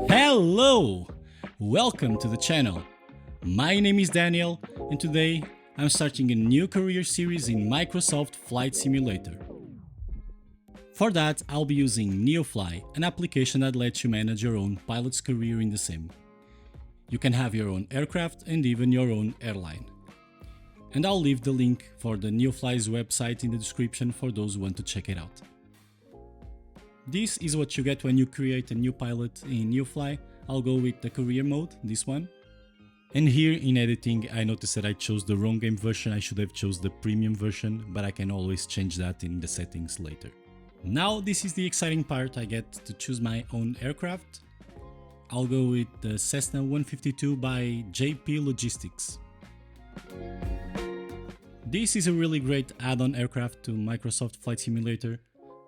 Hello! Welcome to the channel. My name is Daniel and today I'm starting a new career series in Microsoft Flight Simulator. For that, I'll be using Neofly, an application that lets you manage your own pilot's career in the sim. You can have your own aircraft and even your own airline. And I'll leave the link for the Neofly's website in the description for those who want to check it out. This is what you get when you create a new pilot in Neofly. I'll go with the career mode, this one. And here in editing I noticed that I chose the wrong game version. I should have chose the premium version, but I can always change that in the settings later. Now this is the exciting part, I get to choose my own aircraft. I'll go with the Cessna 152 by JP Logistics. This is a really great add-on aircraft to Microsoft Flight Simulator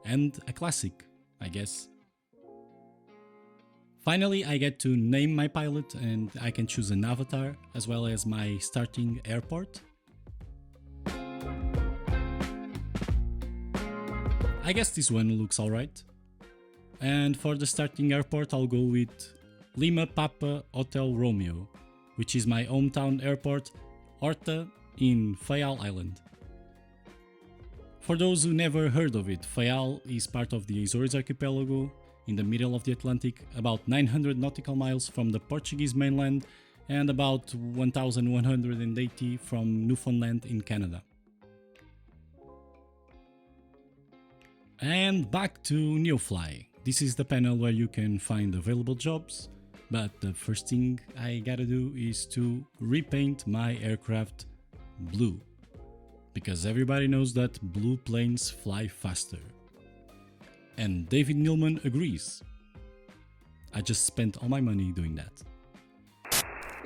and a classic, I guess. Finally, I get to name my pilot and I can choose an avatar as well as my starting airport. I guess this one looks alright. And for the starting airport I'll go with Lima Papa Hotel Romeo, which is my hometown airport, Horta in Fayal Island. For those who never heard of it, Fayal is part of the Azores archipelago in the middle of the Atlantic, about 900 nautical miles from the Portuguese mainland and about 1180 from Newfoundland in Canada. And back to Neofly. This is the panel where you can find available jobs, but the first thing I gotta do is to repaint my aircraft blue, because everybody knows that blue planes fly faster. And David Nilman agrees. I just spent all my money doing that.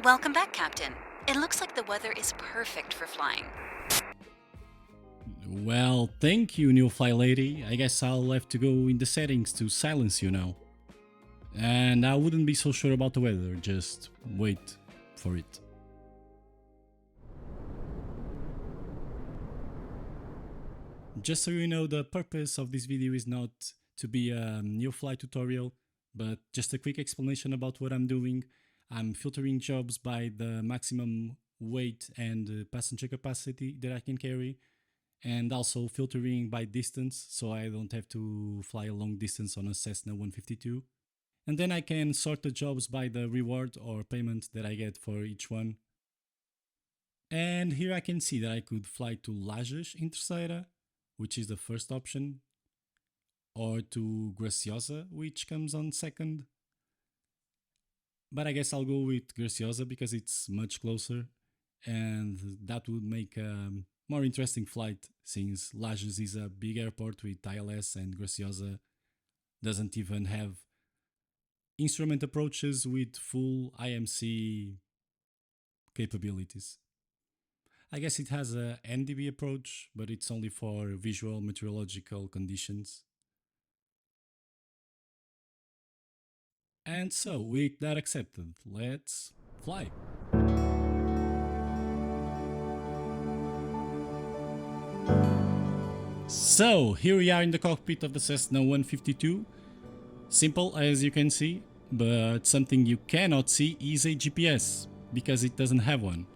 Welcome back, Captain. It looks like the weather is perfect for flying. Well, thank you, Neofly lady. I guess I'll have to go in the settings to silence you now. And I wouldn't be so sure about the weather, just wait for it. Just so you know, the purpose of this video is not to be a Neofly tutorial, but just a quick explanation about what I'm doing. I'm filtering jobs by the maximum weight and passenger capacity that I can carry, and also filtering by distance, so I don't have to fly a long distance on a Cessna 152. And then I can sort the jobs by the reward or payment that I get for each one. And here I can see that I could fly to Lajes in Terceira, which is the first option, or to Graciosa, which comes on second. But I guess I'll go with Graciosa because it's much closer, and that would make a more interesting flight since Lajes is a big airport with ILS and Graciosa doesn't even have instrument approaches with full IMC capabilities. I guess it has a NDB approach, but it's only for visual meteorological conditions. And so, with that accepted, let's fly! So, here we are in the cockpit of the Cessna 152. Simple as you can see, but something you cannot see is a GPS, because it doesn't have one.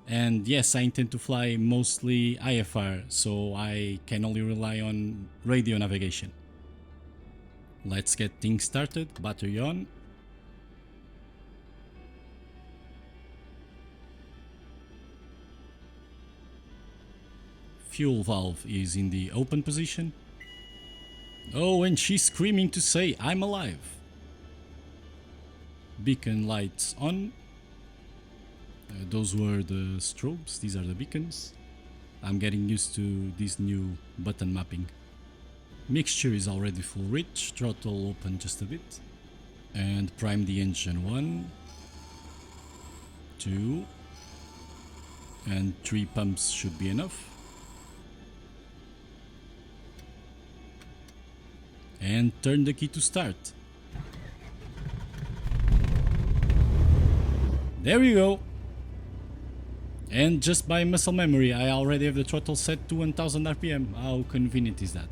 And yes, I intend to fly mostly IFR, so I can only rely on radio navigation. Let's get things started. Battery on. Fuel valve is in the open position. Oh, and she's screaming to say, "I'm alive." Beacon lights on. Those were the strobes, these are the beacons. I'm getting used to this new button mapping. Mixture is already full rich, throttle open just a bit. And prime the engine 1, 2, and 3 pumps should be enough. And turn the key to start. There we go! And just by muscle memory, I already have the throttle set to 1000 RPM. How convenient is that?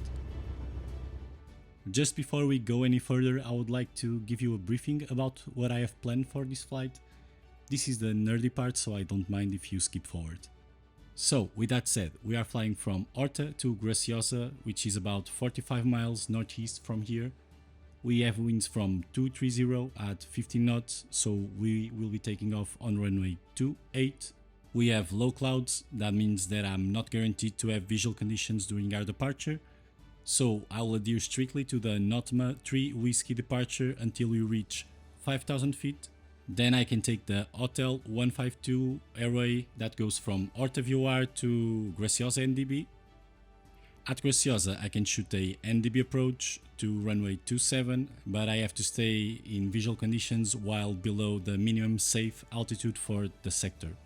Just before we go any further, I would like to give you a briefing about what I have planned for this flight. This is the nerdy part, so I don't mind if you skip forward. So, with that said, we are flying from Horta to Graciosa, which is about 45 miles northeast from here. We have winds from 230 at 15 knots, so we will be taking off on runway 28. We have low clouds, that means that I'm not guaranteed to have visual conditions during our departure. So I will adhere strictly to the NOTMA 3 Whiskey departure until we reach 5,000 feet. Then I can take the Hotel 152 airway that goes from Horta VOR to Graciosa NDB. At Graciosa I can shoot a NDB approach to runway 27, but I have to stay in visual conditions while below the minimum safe altitude for the sector.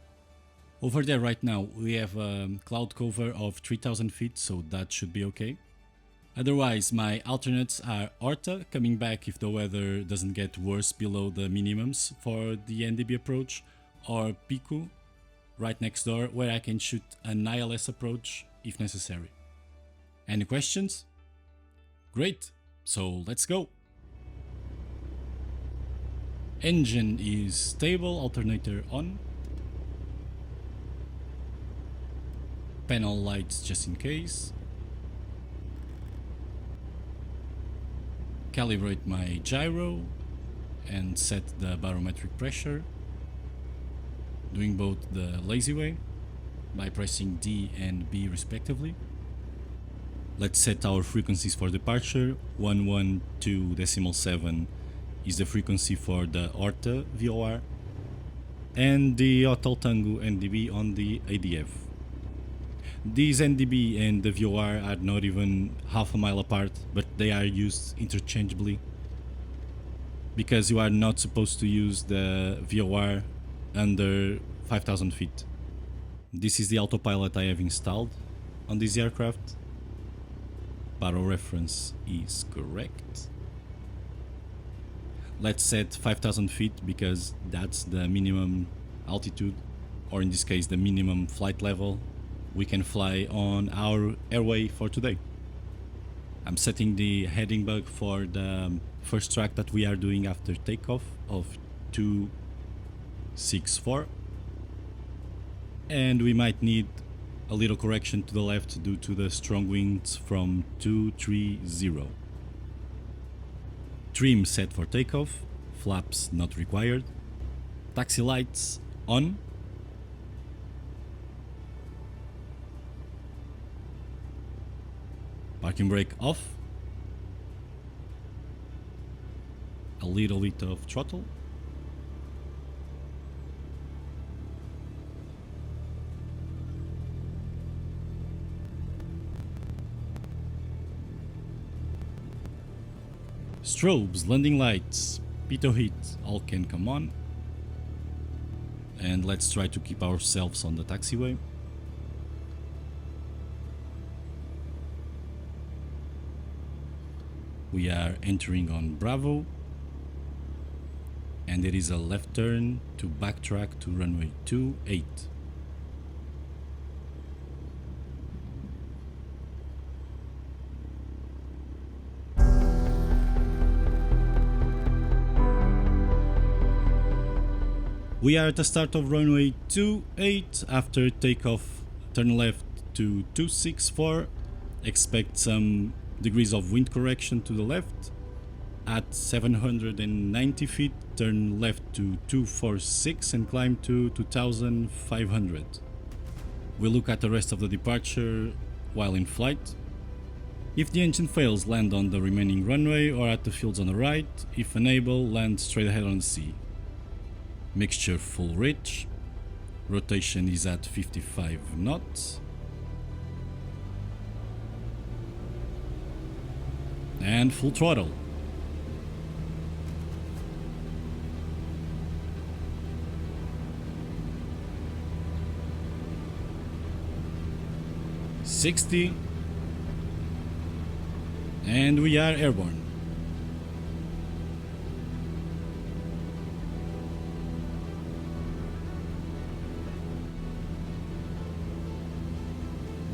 Over there right now we have a cloud cover of 3,000 feet, so that should be okay. Otherwise, my alternates are Horta, coming back if the weather doesn't get worse below the minimums for the NDB approach, or Pico, right next door, where I can shoot an ILS approach if necessary. Any questions? Great, so let's go! Engine is stable, alternator on. Panel lights just in case. Calibrate my gyro and set the barometric pressure, doing both the lazy way by pressing D and B respectively. Let's set our frequencies for departure. 112.7 is the frequency for the Horta VOR and the Hotel Tango NDB on the ADF. These NDB and the VOR are not even half a mile apart, but they are used interchangeably because you are not supposed to use the VOR under 5,000 feet. This is the autopilot I have installed on this aircraft. Baro reference is correct. Let's set 5,000 feet because that's the minimum altitude, or in this case the minimum flight level we can fly on our airway for today. I'm setting the heading bug for the first track that we are doing after takeoff of 264, and we might need a little correction to the left due to the strong winds from 230. Trim set for takeoff, flaps not required, taxi lights on. Parking brake off, a little bit of throttle, strobes, landing lights, pitot heat, all can come on, and let's try to keep ourselves on the taxiway. We are entering on Bravo, and there is a left turn to backtrack to runway 28. We are at the start of runway 28. After takeoff, turn left to 264. Expect some degrees of wind correction to the left. At 790 feet, turn left to 246 and climb to 2500. We'll look at the rest of the departure while in flight. If the engine fails, land on the remaining runway or at the fields on the right. If unable, land straight ahead on the sea. Mixture full rich. Rotation is at 55 knots. And full throttle. $60, and we are airborne.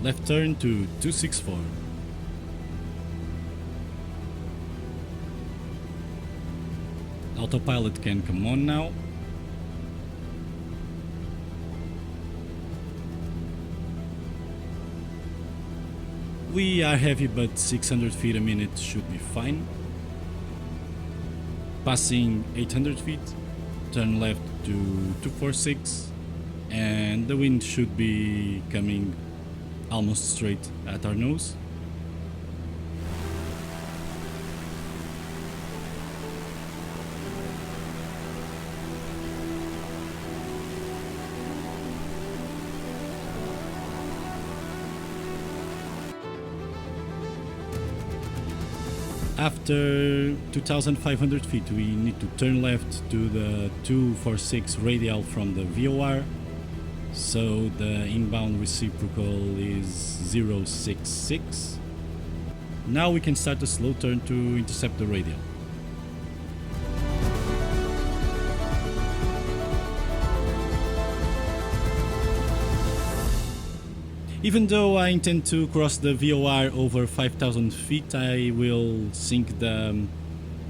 Left turn to 264. Autopilot can come on now. We are heavy, but 600 feet a minute should be fine. Passing 800 feet, turn left to 246, and the wind should be coming almost straight at our nose. After 2,500 feet, we need to turn left to the 246 radial from the VOR, so the inbound reciprocal is 066. Now we can start a slow turn to intercept the radial. Even though I intend to cross the VOR over 5,000 feet, I will sink the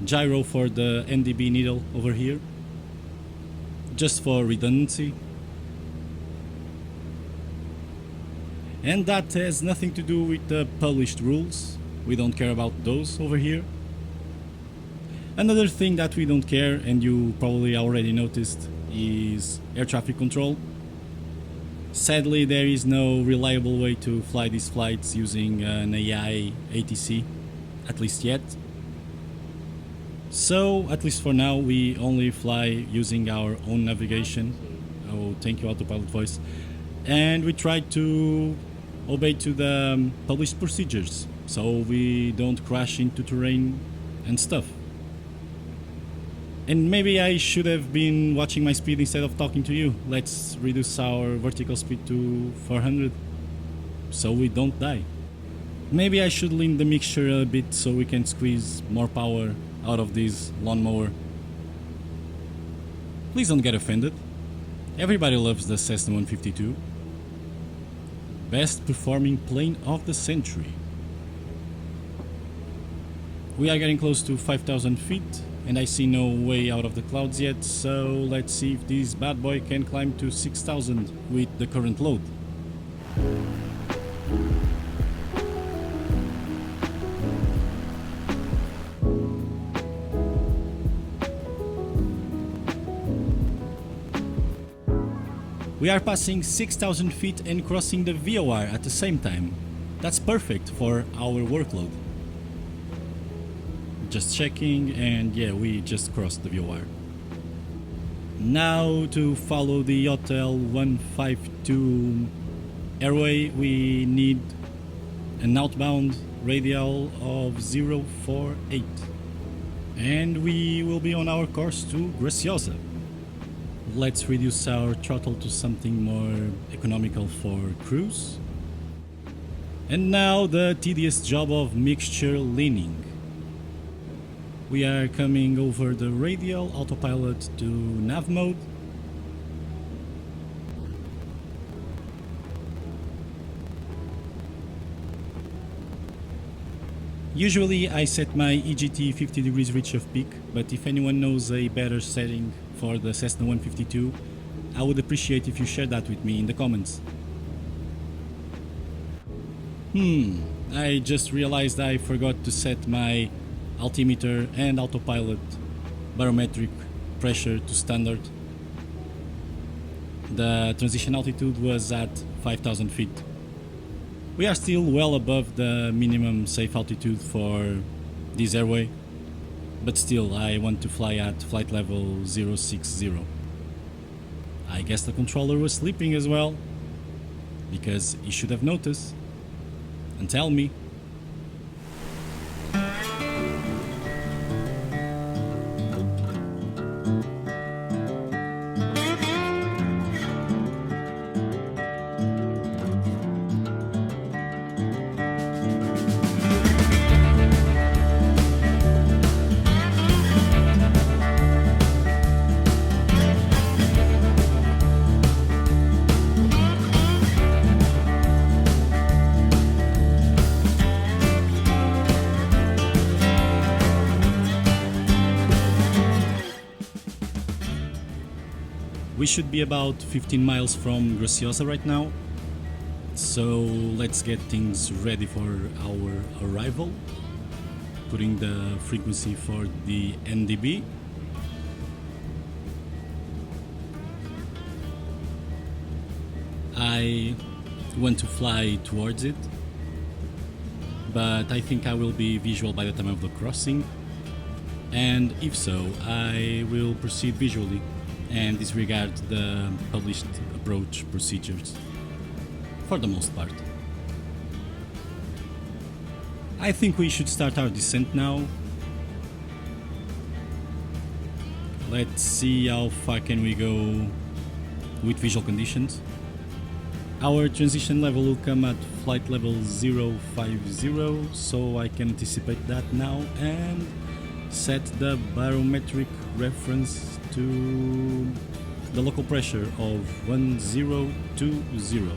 gyro for the NDB needle over here, just for redundancy. And that has nothing to do with the published rules. We don't care about those over here. Another thing that we don't care, and you probably already noticed, is air traffic control. Sadly, there is no reliable way to fly these flights using an AI ATC, at least yet. So, at least for now, we only fly using our own navigation. Oh, thank you, Autopilot voice. And we try to obey to the published procedures, so we don't crash into terrain and stuff. And maybe I should have been watching my speed instead of talking to you. Let's reduce our vertical speed to 400 so we don't die. Maybe I should lean the mixture a bit so we can squeeze more power out of this lawnmower. Please don't get offended. Everybody loves the Cessna 152. Best performing plane of the century. We are getting close to 5,000 feet. And I see no way out of the clouds yet, so let's see if this bad boy can climb to 6,000 with the current load. We are passing 6,000 feet and crossing the VOR at the same time. That's perfect for our workload. Just checking, and yeah, we just crossed the VOR. Now to follow the Hotel 152 airway, we need an outbound radial of 048. And we will be on our course to Graciosa. Let's reduce our throttle to something more economical for cruise. And now the tedious job of mixture leaning. We are coming over the radial, autopilot to nav mode. Usually I set my EGT 50 degrees reach of peak, but if anyone knows a better setting for the Cessna 152, I would appreciate if you share that with me in the comments. I just realized I forgot to set my altimeter and autopilot barometric pressure to standard. The transition altitude was at 5,000 feet. We are still well above the minimum safe altitude for this airway, but still I want to fly at flight level 060. I guess the controller was sleeping as well, because he should have noticed and tell me. We should be about 15 miles from Graciosa right now, so let's get things ready for our arrival. Putting the frequency for the NDB. I want to fly towards it, but I think I will be visual by the time of the crossing, and if so, I will proceed visually and disregard the published approach procedures for the most part. I think we should start our descent now. Let's see how far can we go with visual conditions. Our transition level will come at flight level 050, so I can anticipate that now and set the barometric reference to the local pressure of 1020.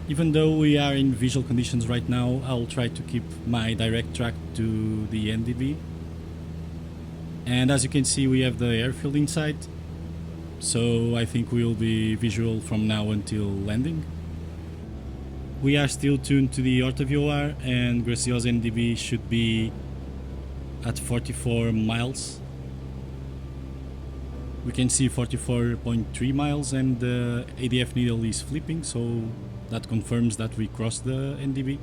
Even though we are in visual conditions right now, I'll try to keep my direct track to the NDB. And as you can see, we have the airfield inside, so I think we'll be visual from now until landing. We are still tuned to the Horta VOR, and Graciosa NDB should be at 44 miles. We can see 44.3 miles and the ADF needle is flipping, so that confirms that we crossed the NDB.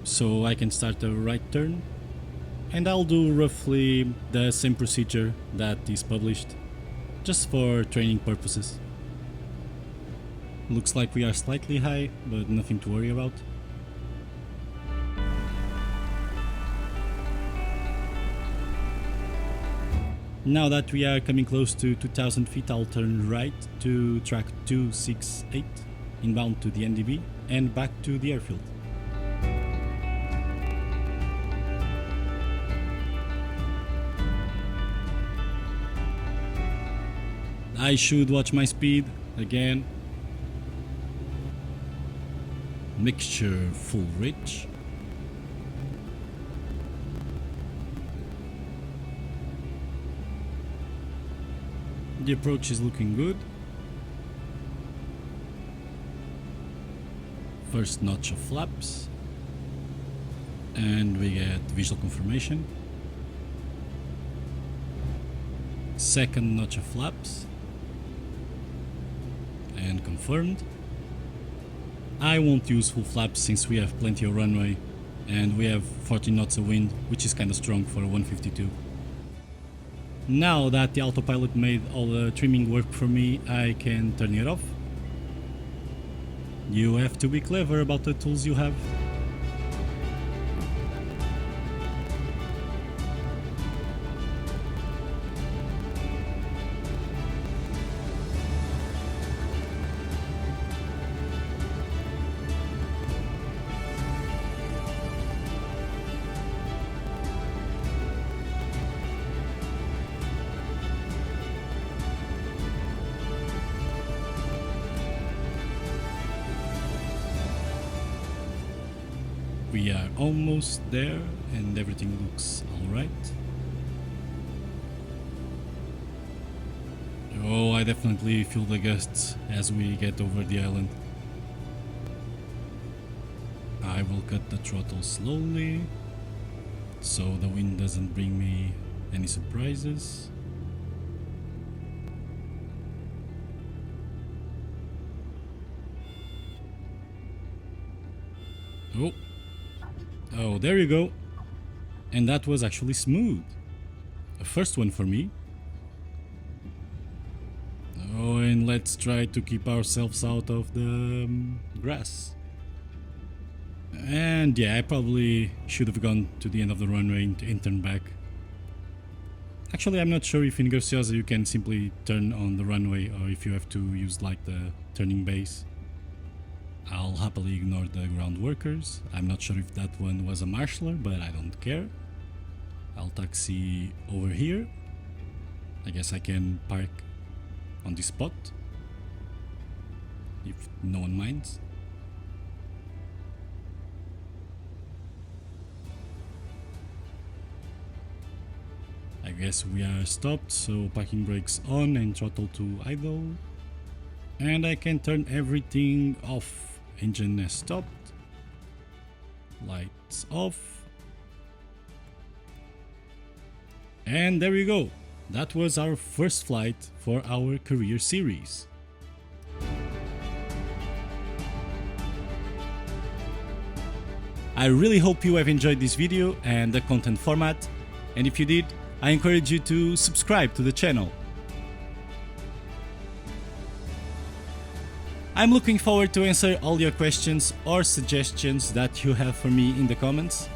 So I can start a right turn, and I'll do roughly the same procedure that is published, just for training purposes. Looks like we are slightly high, but nothing to worry about. Now that we are coming close to 2000 feet, I'll turn right to track 268, inbound to the NDB and back to the airfield. I should watch my speed again. Mixture full rich. The approach is looking good. First notch of flaps, and we get visual confirmation. Second notch of flaps, and confirmed. I won't use full flaps since we have plenty of runway and we have 14 knots of wind, which is kinda strong for a 152. Now that the autopilot made all the trimming work for me, I can turn it off. You have to be clever about the tools you have. We are almost there and everything looks alright. Oh, I definitely feel the gusts as we get over the island. I will cut the throttle slowly so the wind doesn't bring me any surprises. Oh, there you go. And that was actually smooth. A first one for me. Oh, and let's try to keep ourselves out of the grass. And yeah, I probably should have gone to the end of the runway and turned back. Actually, I'm not sure if in Graciosa you can simply turn on the runway or if you have to use like the turning base. I'll happily ignore the ground workers. I'm not sure if that one was a marshaller, but I don't care. I'll taxi over here. I guess I can park on this spot, if no one minds. guess we are stopped, so parking brakes on and throttle to idle. And I can turn everything off. Engine has stopped. Lights off. And there we go. That was our first flight for our career series. I really hope you have enjoyed this video and the content format, and if you did, I encourage you to subscribe to the channel. I'm looking forward to answer all your questions or suggestions that you have for me in the comments.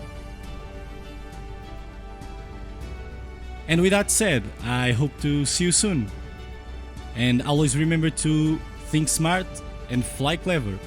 And with that said, I hope to see you soon. And always remember to think smart and fly clever.